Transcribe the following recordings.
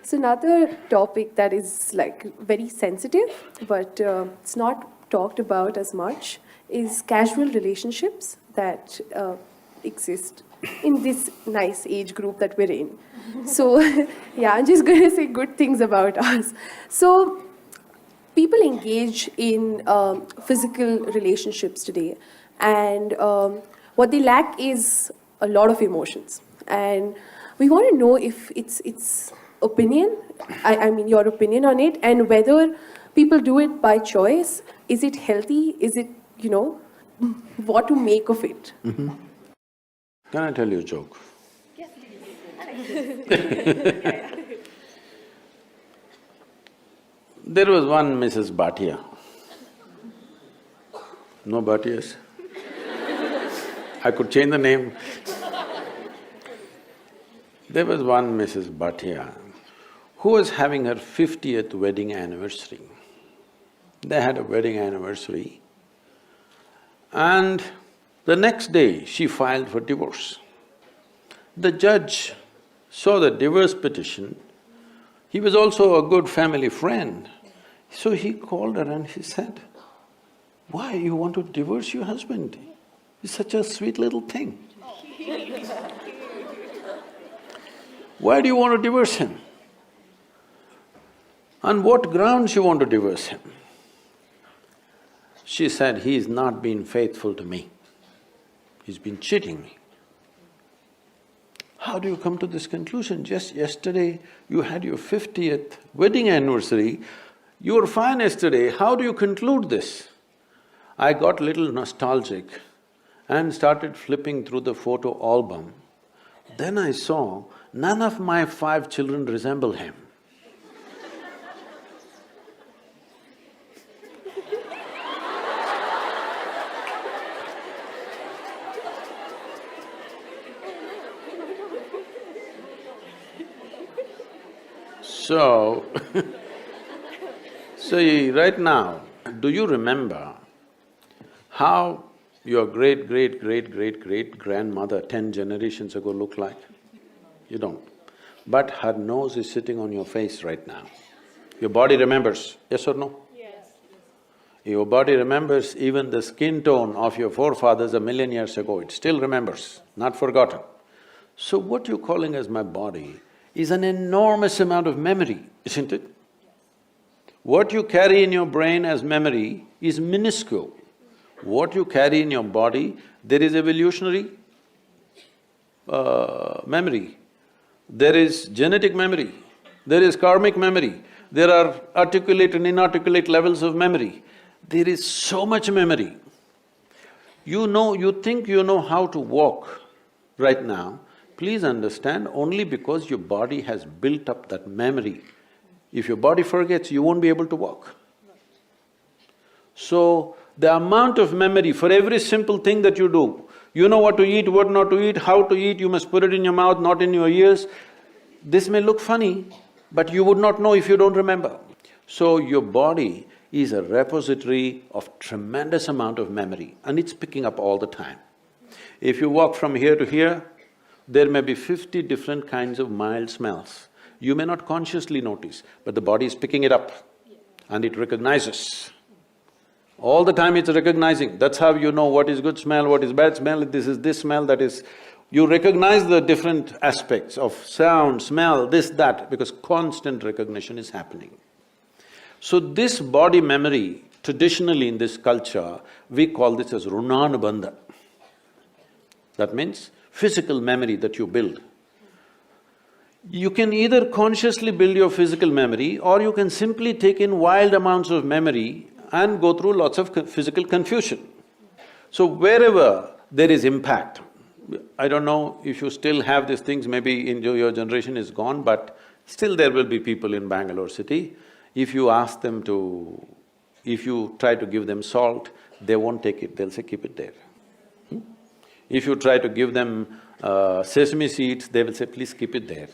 So another topic that is like very sensitive, but it's not talked about as much, is casual relationships that exist in this nice age group that we're in. So yeah, I'm just going to say good things about us. So people engage in physical relationships today, and what they lack is a lot of emotions. And we want to know if it's opinion, I mean your opinion on it, and whether people do it by choice. Is it healthy? Is it, what to make of it? Mm-hmm. Can I tell you a joke? Yes, please. There was one Mrs. Bhatia. No Bhatias? I could change the name. There was one Mrs. Bhatia who was having her 50th wedding anniversary. They had a wedding anniversary, and the next day she filed for divorce. The judge saw the divorce petition. He was also a good family friend. So he called her and he said, "Why you want to divorce your husband? He's such a sweet little thing. Why do you want to divorce him? On what grounds you want to divorce him?" She said, "He's not been faithful to me. He's been cheating me." How do you come to this conclusion? Just yesterday you had your 50th wedding anniversary, you were fine yesterday, how do you conclude this? I got little nostalgic and started flipping through the photo album. Then I saw none of my 5 children resemble him. So, right now, do you remember how your great-great-great-great-great-grandmother 10 generations ago looked like? You don't. But her nose is sitting on your face right now. Your body remembers, yes or no? Yes. Your body remembers even the skin tone of your forefathers a million years ago, it still remembers, not forgotten. So what you're calling as my body is an enormous amount of memory, isn't it? What you carry in your brain as memory is minuscule. What you carry in your body, there is evolutionary memory, there is genetic memory, there is karmic memory, there are articulate and inarticulate levels of memory. There is so much memory. You think you know how to walk right now, please understand, only because your body has built up that memory. If your body forgets, you won't be able to walk. So, the amount of memory for every simple thing that you do, you know what to eat, what not to eat, how to eat, you must put it in your mouth, not in your ears. This may look funny, but you would not know if you don't remember. So, your body is a repository of tremendous amount of memory and it's picking up all the time. If you walk from here to here, there may be 50 different kinds of mild smells. You may not consciously notice, but the body is picking it up and it recognizes. All the time it's recognizing, that's how you know what is good smell, what is bad smell, this is this smell, that is… You recognize the different aspects of sound, smell, this, that, because constant recognition is happening. So this body memory, traditionally in this culture, we call this as runanubandha. That means physical memory that you build. You can either consciously build your physical memory or you can simply take in wild amounts of memory and go through lots of physical confusion. So wherever there is impact, I don't know if you still have these things, maybe in your generation is gone, but still there will be people in Bangalore city, if you ask them to… if you try to give them salt, they won't take it, they'll say, keep it there. If you try to give them sesame seeds, they will say, please keep it there.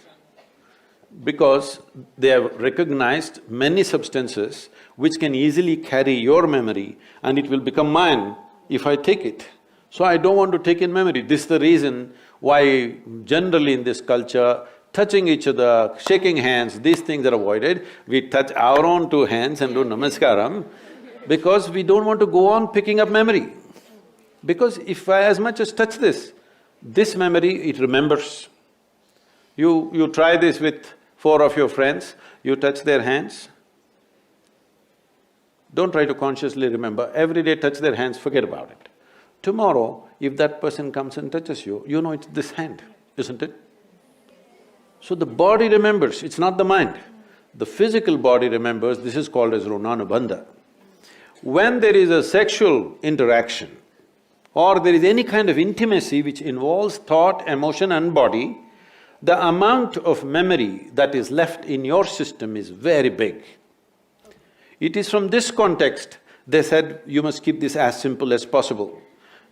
Because they have recognized many substances which can easily carry your memory and it will become mine if I take it. So I don't want to take in memory. This is the reason why generally in this culture, touching each other, shaking hands, these things are avoided. We touch our own two hands and do namaskaram because we don't want to go on picking up memory. Because if I as much as touch this memory, it remembers. You try this with 4 of your friends, you touch their hands. Don't try to consciously remember, every day touch their hands, forget about it. Tomorrow, if that person comes and touches you, you know it's this hand, isn't it? So the body remembers, it's not the mind. The physical body remembers, this is called as runanubandha. When there is a sexual interaction or there is any kind of intimacy which involves thought, emotion and body, the amount of memory that is left in your system is very big. It is from this context they said you must keep this as simple as possible.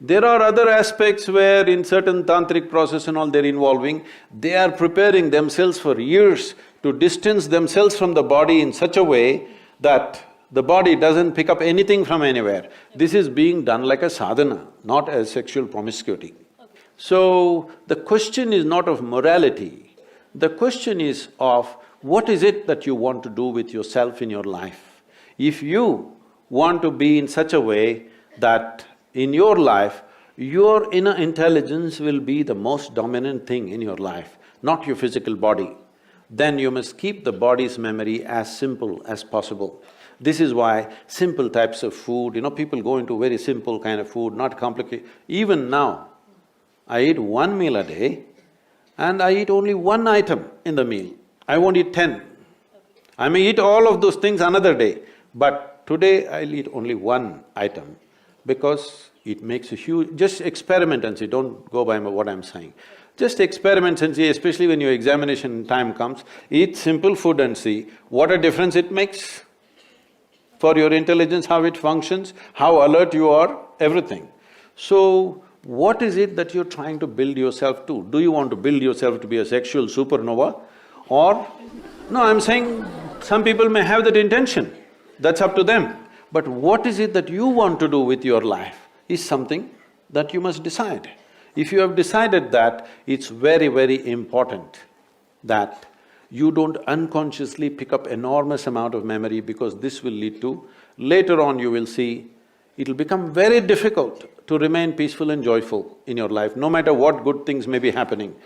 There are other aspects where in certain tantric process and all they're involving, they are preparing themselves for years to distance themselves from the body in such a way that the body doesn't pick up anything from anywhere. This is being done like a sadhana, not as sexual promiscuity. So, the question is not of morality, the question is of what is it that you want to do with yourself in your life. If you want to be in such a way that in your life, your inner intelligence will be the most dominant thing in your life, not your physical body, then you must keep the body's memory as simple as possible. This is why simple types of food, people go into very simple kind of food, not complicated. Even now, I eat 1 meal a day and I eat only 1 item in the meal. I won't eat 10. I may eat all of those things another day, but today I'll eat only 1 item because it makes a huge… Just experiment and see, don't go by what I'm saying. Just experiment and see, especially when your examination time comes, eat simple food and see what a difference it makes for your intelligence, how it functions, how alert you are, everything. So, what is it that you're trying to build yourself to? Do you want to build yourself to be a sexual supernova? Or… No, I'm saying some people may have that intention, that's up to them. But what is it that you want to do with your life is something that you must decide. If you have decided that, it's very, very important that you don't unconsciously pick up enormous amount of memory because this will lead to… Later on you will see, it'll become very difficult to remain peaceful and joyful in your life, no matter what good things may be happening,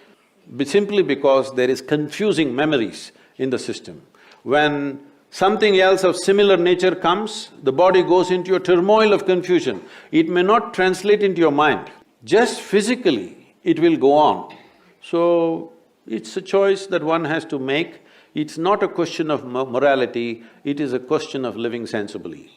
simply because there is confusing memories in the system. When something else of similar nature comes, the body goes into a turmoil of confusion. It may not translate into your mind, just physically it will go on. So, it's a choice that one has to make. It's not a question of morality, it is a question of living sensibly.